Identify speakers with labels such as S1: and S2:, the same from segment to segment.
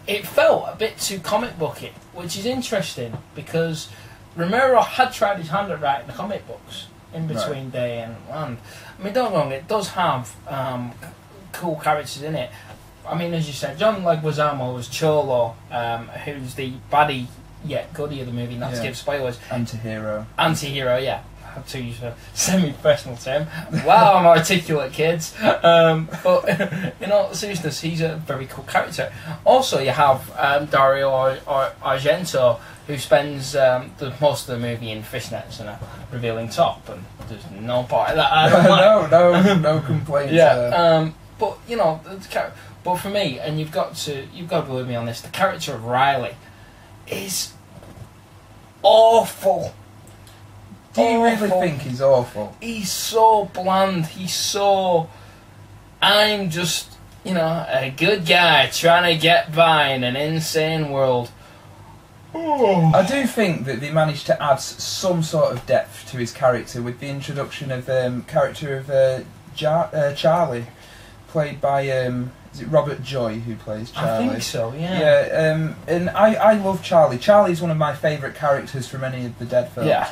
S1: it felt a bit too comic booky, which is interesting because Romero had tried his hand at writing the comic books in between Day and Land. I mean, don't get me wrong, it does have cool characters in it. I mean, as you said, John Leguizamo was Cholo, who's the baddie yet goodie of the movie, not to give spoilers.
S2: Anti-hero.
S1: Anti-hero, yeah. I have to use a semi-professional term. Wow, I'm articulate, kids. But, in all seriousness, he's a very cool character. Also, you have Dario Argento, who spends the most of the movie in fishnets and a revealing top, and there's no part of that I don't like.
S2: No complaints.
S1: Yeah, but you know, but for me, and you've got to believe me on this, the character of Riley is awful.
S2: Do you really think he's awful?
S1: He's so bland. He's so. I'm just, you know, a good guy trying to get by in an insane world.
S2: I do think that they managed to add some sort of depth to his character with the introduction of character of Charlie, played by is it Robert Joy who plays Charlie?
S1: I think so, yeah.
S2: Yeah, and I love Charlie. Charlie's one of my favourite characters from any of the Dead films.
S1: Yeah.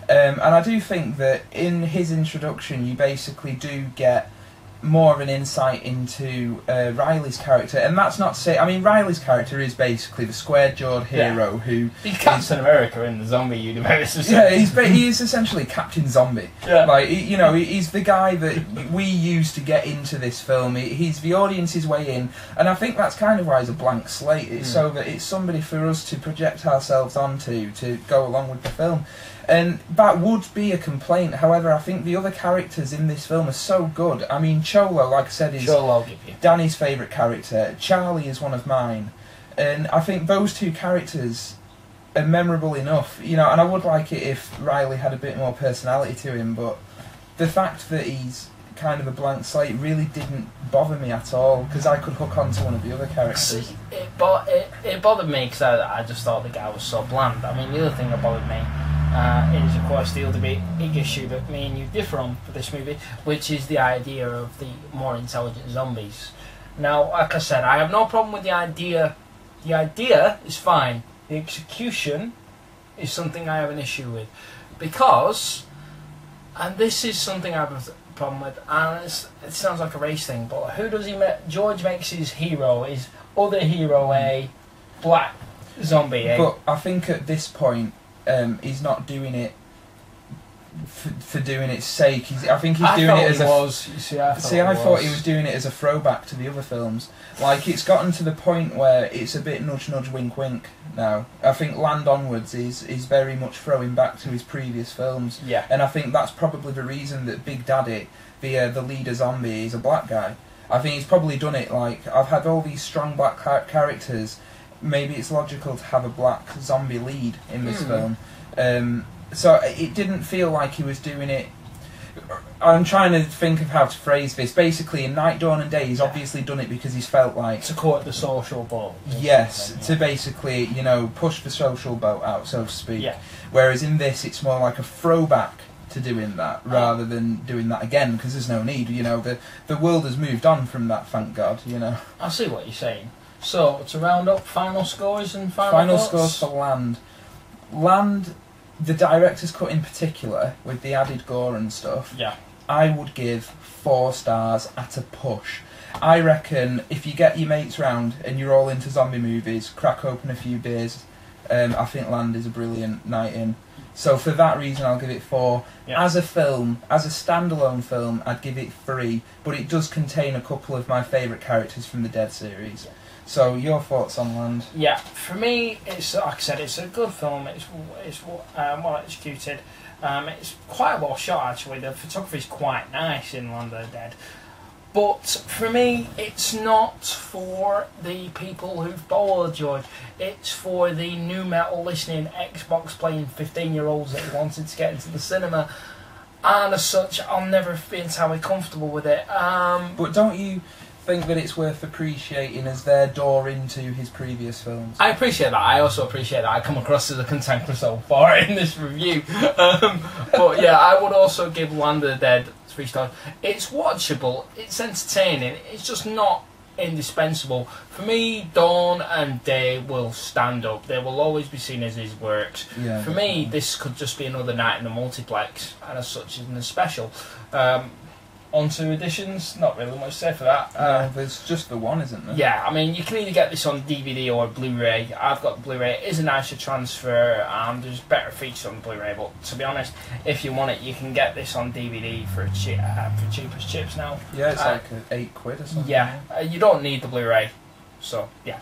S2: And I do think that in his introduction you basically do get more of an insight into Riley's character, and that's not to say. I mean, Riley's character is basically the square-jawed hero who.
S1: He's Captain America in the zombie universe.
S2: Yeah, he is essentially Captain Zombie. Yeah. Like, you know, he's the guy that we use to get into this film. He's the audience's way in, and I think that's kind of why he's a blank slate. It's so that it's somebody for us to project ourselves onto to go along with the film. And that would be a complaint. However, I think the other characters in this film are so good. I mean, Cholo, like I said, is Danny's favourite character. Charlie is one of mine. And I think those two characters are memorable enough. You know, and I would like it if Riley had a bit more personality to him, but the fact that he's kind of a blank slate really didn't bother me at all, because I could hook on to one of the other characters.
S1: It bothered me because I just thought the guy was so bland. I mean, the other thing that bothered me is, of course, the other big issue that me and you differ on for this movie, which is the idea of the more intelligent zombies. Now, like I said, I have no problem with the idea. The idea is fine. The execution is something I have an issue with. Because, and this is something I have a problem with, and it sounds like a race thing, but who does he make? George makes his hero, his other hero, a black zombie.
S2: But I think at this point, he's not doing it for doing its sake. I think he's doing it as I thought he was doing it as a throwback to the other films. Like, it's gotten to the point where it's a bit nudge nudge wink wink now. I think Land Onwards is very much throwing back to his previous films.
S1: Yeah.
S2: And I think that's probably the reason that Big Daddy, the leader zombie, is a black guy. I think he's probably done it like, I've had all these strong black characters, maybe it's logical to have a black zombie lead in this film. So it didn't feel like he was doing it. I'm trying to think of how to phrase this. Basically, in Night, Dawn and Day, he's obviously done it because he's felt like...
S1: To quote the social boat.
S2: Yes, to basically, you know, push the social boat out, so to speak.
S1: Yeah.
S2: Whereas in this, it's more like a throwback to doing that, rather than doing that again, because there's no need, you know. The world has moved on from that, thank God, you know.
S1: I see what you're saying. So, to round up, final scores and final
S2: scores for Land. Land, the director's cut in particular, with the added gore and stuff, I would give 4 stars at a push. I reckon if you get your mates round and you're all into zombie movies, crack open a few beers, I think Land is a brilliant night in. So for that reason I'll give it 4. Yeah. As a film, as a standalone film, I'd give it 3, but it does contain a couple of my favourite characters from the Dead series. Yeah. So your thoughts on Land? Yeah,
S1: for me, it's like I said, it's a good film. It's well executed. It's quite well shot actually. The photography is quite nice in Land of the Dead. But for me, it's not for the people who follow George. It's for the new metal listening, Xbox playing 15-year-olds that wanted to get into the cinema. And as such, I'll never be entirely comfortable with it.
S2: But don't you think that it's worth appreciating as their door into his previous films?
S1: I appreciate that. I also appreciate that I come across as a cantankerous so far in this review. But yeah, I would also give Land of the Dead 3 stars. It's watchable, it's entertaining, it's just not indispensable. For me, Dawn and Day will stand up. They will always be seen as his works.
S2: Yeah,
S1: for me, this could just be another night in the multiplex, and as such isn't a special. On 2 editions, not really much to say for that.
S2: No, there's just the one, isn't there?
S1: Yeah, I mean, you can either get this on DVD or Blu-ray. I've got the Blu-ray. It is a nicer transfer, and there's better features on the Blu-ray, but to be honest, if you want it, you can get this on DVD for cheap as chips now.
S2: Yeah, it's like £8 or something.
S1: Yeah, you don't need the Blu-ray, so yeah.